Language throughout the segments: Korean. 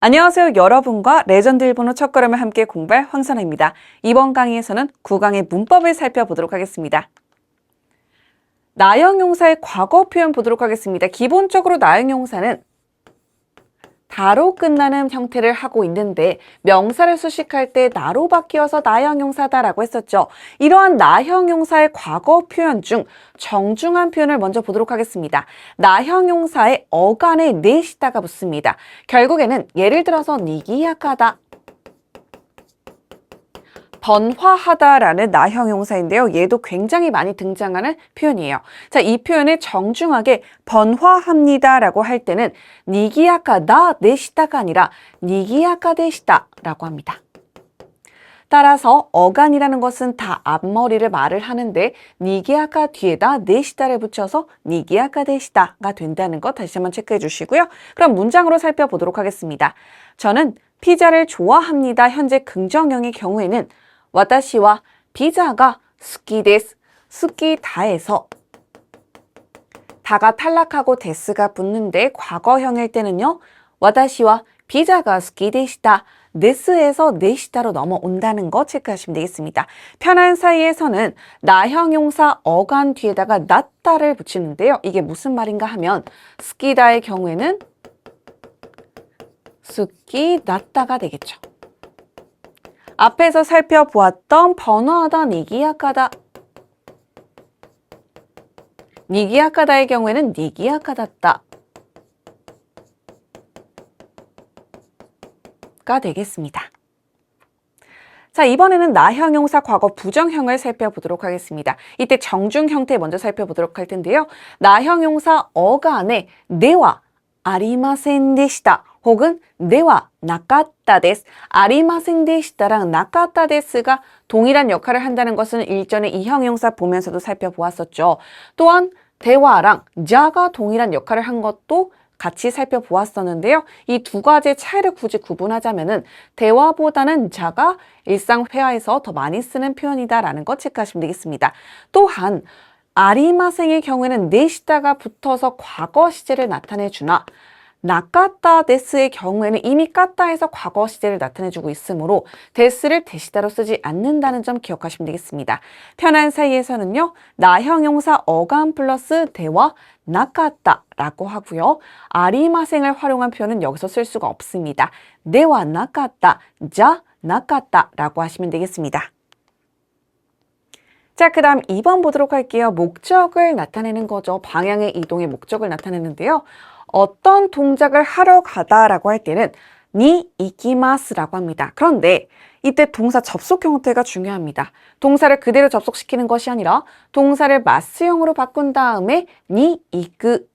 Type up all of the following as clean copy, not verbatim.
안녕하세요. 여러분과 레전드 일본어 첫걸음을 함께 공부할 황선아입니다. 이번 강의에서는 구강의 문법을 살펴보도록 하겠습니다. 나형용사의 과거 표현 보도록 하겠습니다. 기본적으로 나형용사는 다로 끝나는 형태를 하고 있는데 명사를 수식할 때 나로 바뀌어서 나형용사다라고 했었죠. 이러한 나형용사의 과거 표현 중 정중한 표현을 먼저 보도록 하겠습니다. 나형용사의 어간에 네시다가 붙습니다. 결국에는 예를 들어서 니기야카다, 번화하다라는 나형용사인데요. 얘도 굉장히 많이 등장하는 표현이에요. 자, 이 표현을 정중하게 번화합니다라고 할 때는 니기야카다 네시다가 아니라 니기야카데시다라고 합니다. 따라서 어간이라는 것은 다 앞머리를 말을 하는데 니기야카 뒤에다 네시다를 붙여서 니기야카데시다가 된다는 것 다시 한번 체크해 주시고요. 그럼 문장으로 살펴보도록 하겠습니다. 저는 피자를 좋아합니다. 현재 긍정형의 경우에는 와타시와 피자가 스키 데스, 스키 다에서 다가 탈락하고 데스가 붙는데 과거형일 때는요. 와타시와 피자가 스키 데시다, 데스에서 네시다로 넘어온다는 거 체크하시면 되겠습니다. 편한 사이에서는 나형용사 어간 뒤에다가 나다를 붙이는데요. 이게 무슨 말인가 하면 스키다의 경우에는 스키 나다가 되겠죠. 앞에서 살펴보았던 번화하다, 니기야카다, 니기야카다의 경우에는 니기야카다다 가 되겠습니다. 자, 이번에는 나형용사 과거 부정형을 살펴보도록 하겠습니다. 이때 정중 형태 먼저 살펴보도록 할 텐데요. 나형용사 어간에 네와 아리마센 데시다 혹은 네와 나카타 데스, 아리마센 데시다랑 나카타 데스가 동일한 역할을 한다는 것은 일전에 이 형용사 보면서도 살펴보았었죠. 또한 대와랑 자가 동일한 역할을 한 것도 같이 살펴보았었는데요. 이 두 가지의 차이를 굳이 구분하자면은 대화보다는 자가 일상 회화에서 더 많이 쓰는 표현이다라는 거 체크하시면 되겠습니다. 또한 아리마생의 경우에는 네시다가 붙어서 과거 시제를 나타내 주나 나카타 데스의 경우에는 이미 까타에서 과거 시제를 나타내주고 있으므로 데스를 데시다로 쓰지 않는다는 점 기억하시면 되겠습니다. 편한 사이에서는요. 나형용사 어간 플러스 대와 나카타라고 하고요. 아리마생을 활용한 표현은 여기서 쓸 수가 없습니다. 네와 나카타, 자 나카타라고 하시면 되겠습니다. 자, 그 다음 2번 보도록 할게요. 목적을 나타내는 거죠. 방향의 이동의 목적을 나타내는데요. 어떤 동작을 하러 가다라고 할 때는 니 이키마스라고 합니다. 그런데 이때 동사 접속 형태가 중요합니다. 동사를 그대로 접속시키는 것이 아니라 동사를 마스형으로 바꾼 다음에 니 이크,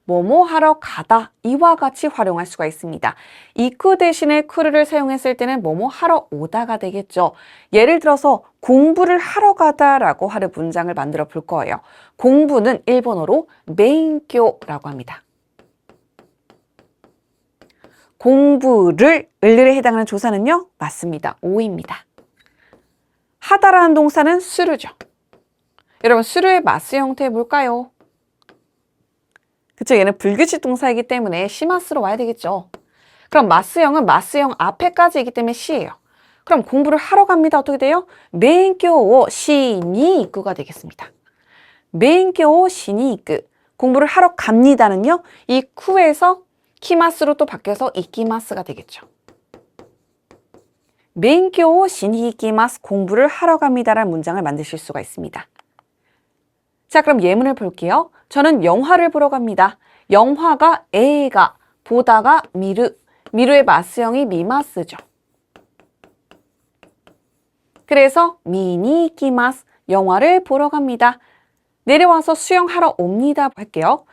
뭐뭐 하러 가다 이와 같이 활용할 수가 있습니다. 이쿠 대신에 쿠르를 사용했을 때는 뭐뭐 하러 오다가 되겠죠. 예를 들어서 공부를 하러 가다라고 하는 문장을 만들어 볼 거예요. 공부는 일본어로 베인교라고 합니다. 공부를 을에 해당하는 조사는요. 맞습니다. 오입니다. 하다라는 동사는 수르죠. 여러분 수르의 마스 형태 뭘까요? 그쵸, 얘는 불규칙 동사이기 때문에 시마스로 와야 되겠죠. 그럼 마스형은 마스형 앞에까지이기 때문에 시예요. 그럼 공부를 하러 갑니다. 어떻게 돼요? 벤교오 시니이쿠가 되겠습니다. 벤교오 시니이쿠. 공부를 하러 갑니다는요. 이 쿠에서 키마스로 또 바뀌어서 이키마스가 되겠죠. 벤교오 시니이키마스, 공부를 하러 갑니다라는 문장을 만드실 수가 있습니다. 자, 그럼 예문을 볼게요. 저는 영화를 보러 갑니다. 영화가 에가, 보다가 미르, 미르의 마스형이 미마스죠. 그래서 미니키마스, 영화를 보러 갑니다. 내려와서 수영하러 옵니다 할게요.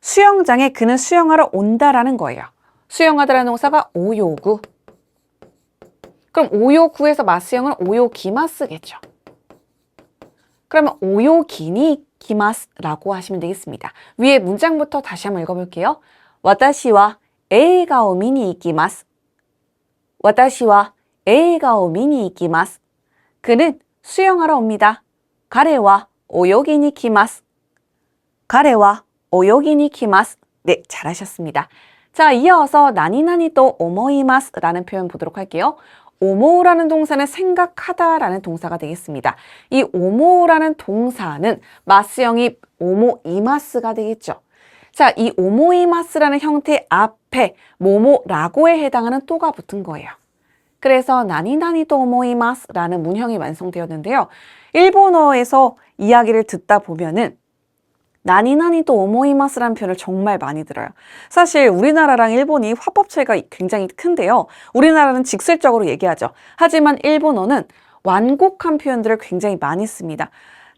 수영장에 그는 수영하러 온다라는 거예요. 수영하다라는 동사가 오요구. 그럼 오요구에서 마스형은 오요기마스겠죠. 그러면 오요기니 기마스라고 하시면 되겠습니다. 위에 문장부터 다시 한번 읽어볼게요. 와타시와 에이가오 미니 이키마스. 와타시와 에이가오 미니 이키마스. 그는 수영하러 옵니다. 가레와 오요기니 키마스. 가레와 오요기니 키마스. 네, 잘하셨습니다. 자, 이어서 나니나니 또 오모이마스 라는 표현 보도록 할게요. 오모라는 동사는 생각하다 라는 동사가 되겠습니다. 이 오모라는 동사는 마스형이 오모이마스가 되겠죠. 자, 이 오모이마스라는 형태 앞에 뭐뭐라고에 해당하는 또가 붙은 거예요. 그래서 나니나니 또 오모이마스 라는 문형이 완성되었는데요. 일본어에서 이야기를 듣다 보면은 나니나니 또 오모이마스라는 표현을 정말 많이 들어요. 사실 우리나라랑 일본이 화법 차이가 굉장히 큰데요. 우리나라는 직설적으로 얘기하죠. 하지만 일본어는 완곡한 표현들을 굉장히 많이 씁니다.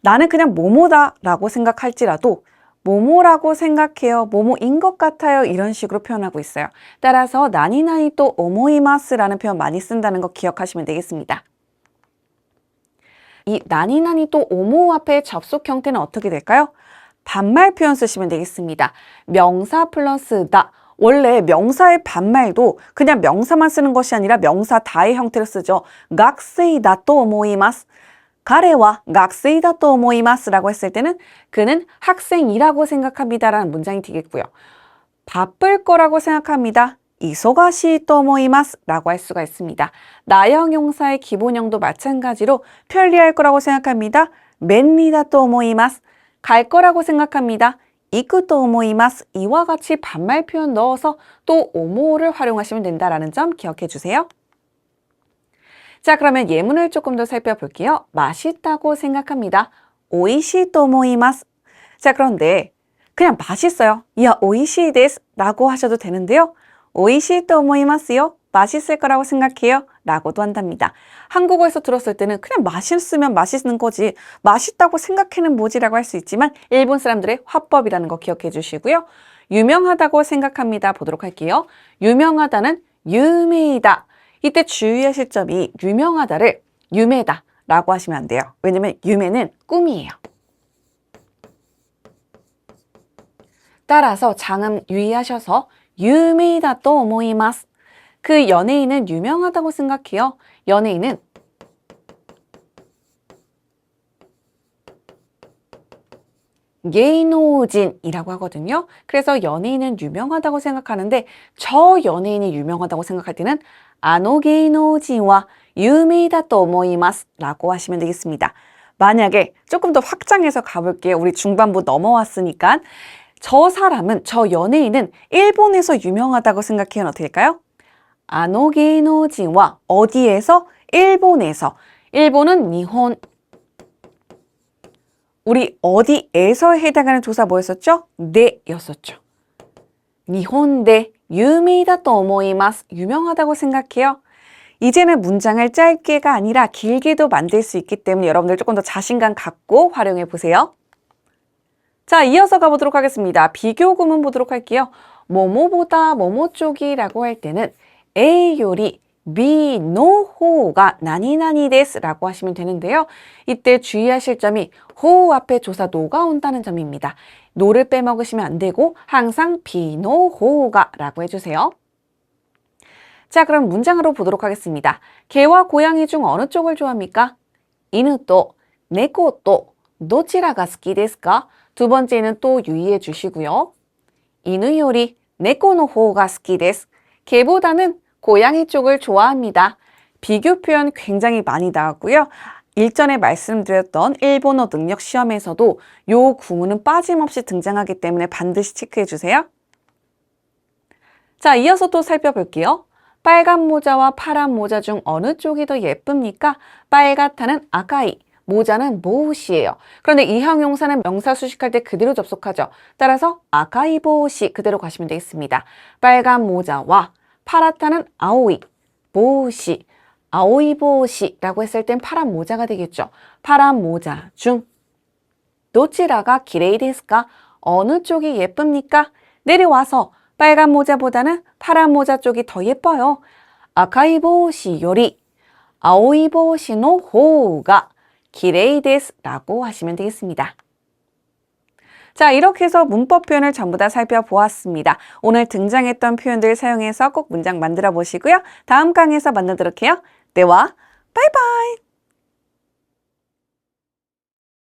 나는 그냥 뭐뭐다 라고 생각할지라도 뭐뭐라고 생각해요, 뭐뭐인 것 같아요 이런 식으로 표현하고 있어요. 따라서 나니나니 또 오모이마스라는 표현 많이 쓴다는 거 기억하시면 되겠습니다. 이 나니나니 또 오모 앞에 접속 형태는 어떻게 될까요? 반말 표현 쓰시면 되겠습니다. 명사 플러스 다. 원래 명사의 반말도 그냥 명사만 쓰는 것이 아니라 명사 다의 형태로 쓰죠. 학생이다 또 오모이마스. 가레와 학생이다 또 오모이마스 라고 했을 때는 그는 학생이라고 생각합니다라는 문장이 되겠고요. 바쁠 거라고 생각합니다. 이소가시 또 오모이마스 라고 할 수가 있습니다. 나형용사의 기본형도 마찬가지로 편리할 거라고 생각합니다. 벤리다 또 오모이마스. 갈 거라고 생각합니다. 이쿠 또 오모이마스. 이와 같이 반말 표현 넣어서 또 오모를 활용하시면 된다는 점 기억해 주세요. 자, 그러면 예문을 조금 더 살펴볼게요. 맛있다고 생각합니다. 오이시 또 오모이마스. 자, 그런데 그냥 맛있어요. 이야 오이시 데스 라고 하셔도 되는데요. 오이시 또 오모이마스요. 맛있을 거라고 생각해요. 라고도 한답니다. 한국어에서 들었을 때는 그냥 맛있으면 맛있는 거지 맛있다고 생각해는 뭐지라고 할 수 있지만 일본 사람들의 화법이라는 거 기억해 주시고요. 유명하다고 생각합니다. 보도록 할게요. 유명하다는 유메이다. 이때 주의하실 점이 유명하다를 유메다 라고 하시면 안 돼요. 왜냐면 유메는 꿈이에요. 따라서 장음 유의하셔서 유메이다 또 오모이마스. 그 연예인은 유명하다고 생각해요. 연예인은 게이노진이라고 하거든요. 그래서 연예인은 유명하다고 생각하는데 저 연예인이 유명하다고 생각할 때는 아노 게이노진와 유메이다 또 오모이마스 라고 하시면 되겠습니다. 만약에 조금 더 확장해서 가볼게요. 우리 중반부 넘어왔으니까 저 사람은, 저 연예인은 일본에서 유명하다고 생각해요. 어떻게 될까요? 아노 게이노진와 어디에서? 일본에서. 일본은 니혼. 우리 어디에서 해당하는 조사 뭐였었죠? 네였었죠. 니혼데 유메이다 또 오모이마스. 유명하다고 생각해요. 이제는 문장을 짧게가 아니라 길게도 만들 수 있기 때문에 여러분들 조금 더 자신감 갖고 활용해 보세요. 자, 이어서 가보도록 하겠습니다. 비교 구문 보도록 할게요. 뭐뭐보다 뭐뭐 쪽이라고 할 때는 A 요리 B 노 호가 나니나니 데스 라고 하시면 되는데요. 이때 주의하실 점이 호 앞에 조사 노가 온다는 점입니다. 노를 빼먹으시면 안 되고 항상 B 노 호가 라고 해주세요. 자, 그럼 문장으로 보도록 하겠습니다. 개와 고양이 중 어느 쪽을 좋아합니까? 이누 또 네코 또 도치라가 스키 데스 까? 두 번째는 또 유의해 주시고요. 이누 요리 네코노 호가 스키 데스. 개보다는 고양이 쪽을 좋아합니다. 비교 표현 굉장히 많이 나왔고요. 일전에 말씀드렸던 일본어 능력 시험에서도 요 구문은 빠짐없이 등장하기 때문에 반드시 체크해 주세요. 자, 이어서 또 살펴볼게요. 빨간 모자와 파란 모자 중 어느 쪽이 더 예쁩니까? 빨갛다는 아카이, 모자는 모우시예요. 그런데 이 형용사는 명사 수식할 때 그대로 접속하죠. 따라서 아카이 보우시 그대로 가시면 되겠습니다. 빨간 모자와 파랗다는 아오이, 보우시, 아오이 보우시라고 했을 땐 파란 모자가 되겠죠. 파란 모자 중 도치라가 기레이 데스까? 어느 쪽이 예쁩니까? 내려와서 빨간 모자보다는 파란 모자 쪽이 더 예뻐요. 아카이 보우시 요리 아오이 보우시노 호우가 기레이 데스라고 하시면 되겠습니다. 자, 이렇게 해서 문법 표현을 전부 다 살펴보았습니다. 오늘 등장했던 표현들 사용해서 꼭 문장 만들어 보시고요. 다음 강의에서 만나도록 해요. 네, 와 바이바이.